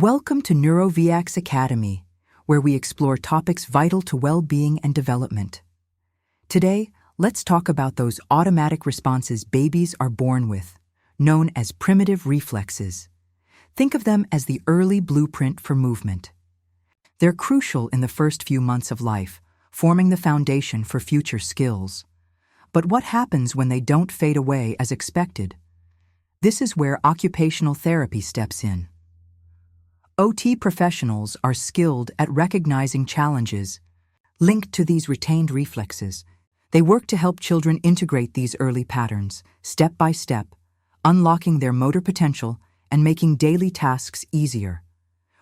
Welcome to Neuroviax Academy, where we explore topics vital to well-being and development. Today, let's talk about those automatic responses babies are born with, known as primitive reflexes. Think of them as the early blueprint for movement. They're crucial in the first few months of life, forming the foundation for future skills. But what happens when they don't fade away as expected? This is where occupational therapy steps in. OT professionals are skilled at recognizing challenges linked to these retained reflexes. They work to help children integrate these early patterns, step by step, unlocking their motor potential and making daily tasks easier,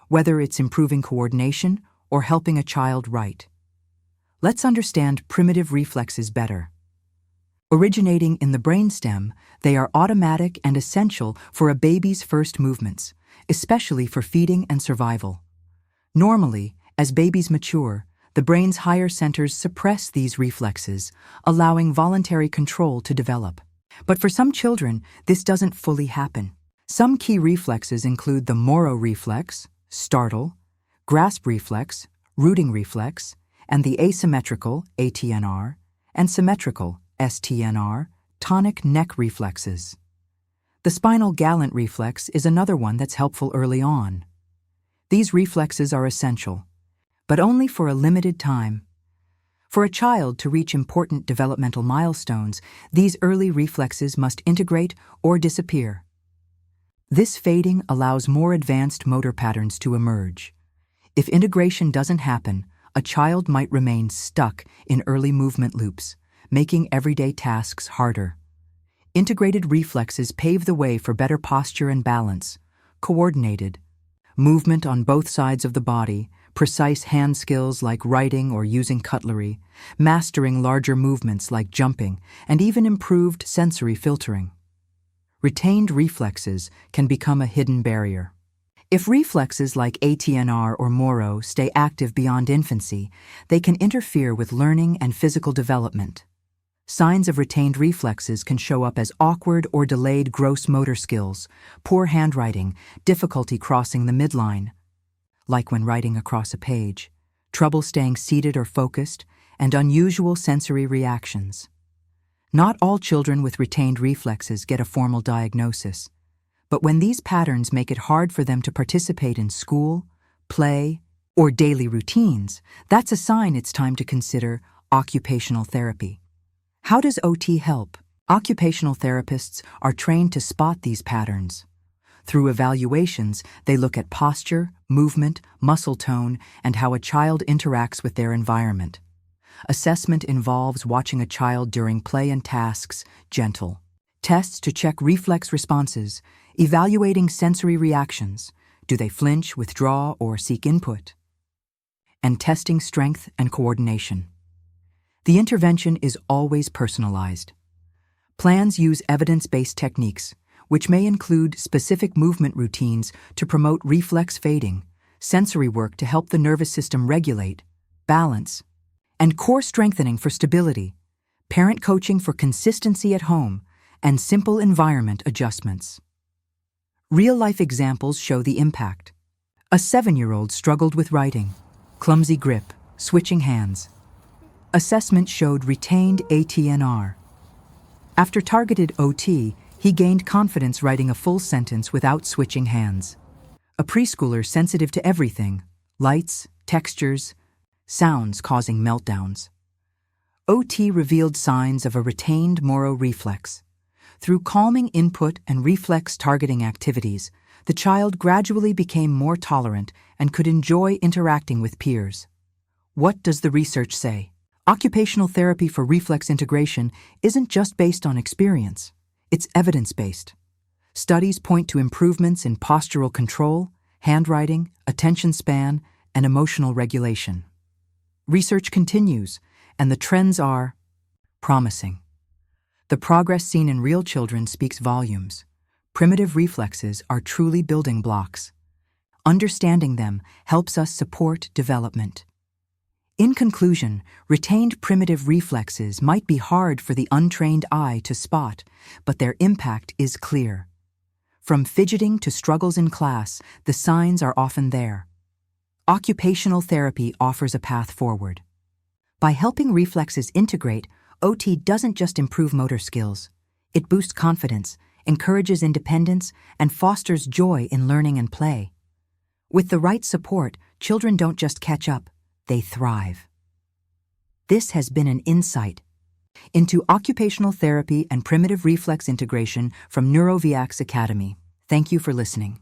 whether it's improving coordination or helping a child write. Let's understand primitive reflexes better. Originating in the brainstem, they are automatic and essential for a baby's first movements, especially for feeding and survival. Normally, as babies mature, the brain's higher centers suppress these reflexes, allowing voluntary control to develop. But for some children, this doesn't fully happen. Some key reflexes include the Moro reflex, startle, grasp reflex, rooting reflex, and the asymmetrical, ATNR, and symmetrical, STNR, tonic neck reflexes. The Spinal Galant reflex is another one that's helpful early on. These reflexes are essential, but only for a limited time. For a child to reach important developmental milestones, these early reflexes must integrate or disappear. This fading allows more advanced motor patterns to emerge. If integration doesn't happen, a child might remain stuck in early movement loops, making everyday tasks harder. Integrated reflexes pave the way for better posture and balance, coordinated movement on both sides of the body, precise hand skills like writing or using cutlery, mastering larger movements like jumping, and even improved sensory filtering. Retained reflexes can become a hidden barrier. If reflexes like ATNR or Moro stay active beyond infancy, they can interfere with learning and physical development. Signs of retained reflexes can show up as awkward or delayed gross motor skills, poor handwriting, difficulty crossing the midline, like when writing across a page, trouble staying seated or focused, and unusual sensory reactions. Not all children with retained reflexes get a formal diagnosis, but when these patterns make it hard for them to participate in school, play, or daily routines, that's a sign it's time to consider occupational therapy. How does OT help? Occupational therapists are trained to spot these patterns. Through evaluations, they look at posture, movement, muscle tone, and how a child interacts with their environment. Assessment involves watching a child during play and tasks, gentle. Tests to check reflex responses, evaluating sensory reactions. Do they flinch, withdraw, or seek input? And testing strength and coordination. The intervention is always personalized. Plans use evidence-based techniques, which may include specific movement routines to promote reflex fading, sensory work to help the nervous system regulate, balance, and core strengthening for stability, parent coaching for consistency at home, and simple environment adjustments. Real-life examples show the impact. A 7-year-old struggled with writing, clumsy grip, switching hands. Assessment showed retained ATNR. After targeted OT, he gained confidence writing a full sentence without switching hands. A preschooler sensitive to everything, lights, textures, sounds causing meltdowns. OT revealed signs of a retained Moro reflex. Through calming input and reflex targeting activities, the child gradually became more tolerant and could enjoy interacting with peers. What does the research say? Occupational therapy for reflex integration isn't just based on experience, it's evidence-based. Studies point to improvements in postural control, handwriting, attention span, and emotional regulation. Research continues, and the trends are promising. The progress seen in real children speaks volumes. Primitive reflexes are truly building blocks. Understanding them helps us support development. In conclusion, retained primitive reflexes might be hard for the untrained eye to spot, but their impact is clear. From fidgeting to struggles in class, the signs are often there. Occupational therapy offers a path forward. By helping reflexes integrate, OT doesn't just improve motor skills. It boosts confidence, encourages independence, and fosters joy in learning and play. With the right support, children don't just catch up, they thrive. This has been an insight into occupational therapy and primitive reflex integration from Neuroviax Academy. Thank you for listening.